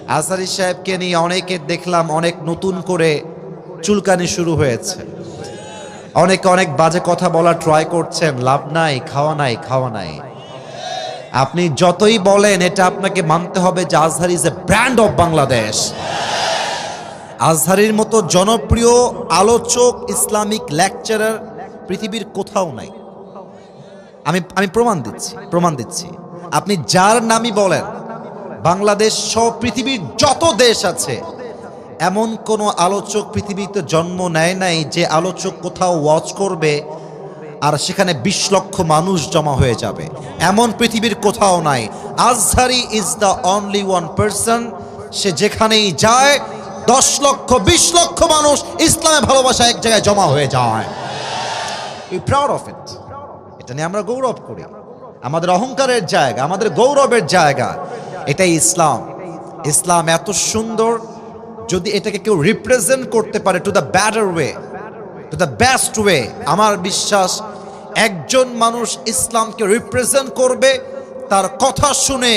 আজহারী সাহেবকে নিয়ে অনেকে দেখলাম অনেক নতুন করে চুলকানি শুরু হয়েছে, অনেকে অনেক বাজে কথা বলা ট্রাই করছেন, লাভ নাই, খাওয়া নাই। আপনি যতই বলেন এটা আপনাকে মানতে হবে যে Azhar is a brand of Bangladesh. আজহারের মতো জনপ্রিয় আলোচক, ইসলামিক লেকচারার পৃথিবীর কোথাও নাই। আমি প্রমাণ দিচ্ছি। আপনি যার নামই বলেন, বাংলাদেশ সহ পৃথিবীর যত দেশ আছে, এমন কোন আলোচক পৃথিবীতে জন্ম নেয় নাই যে আলোচক কোথাও ওয়াচ করবে আর সেখানে 20 লক্ষ মানুষ জমা হয়ে যাবে, এমন পৃথিবীর কোথাও নাই। Azhari is the only one person, সে যেখানেই যায় 10 লক্ষ 20 লক্ষ মানুষ ইসলামে ভালোবাসা এক জায়গায় জমা হয়ে যায়। We proud of it. এটা নিয়ে আমরা গৌরব করি, আমাদের অহংকারের জায়গা, আমাদের গৌরবের জায়গা। এটাই ইসলাম। ইসলাম এত সুন্দর, যদি এটাকে কেউ রিপ্রেজেন্ট করতে পারে to the better way, to the best way, আমার বিশ্বাস একজন মানুষ ইসলামকে রিপ্রেজেন্ট করবে, তার কথা শুনে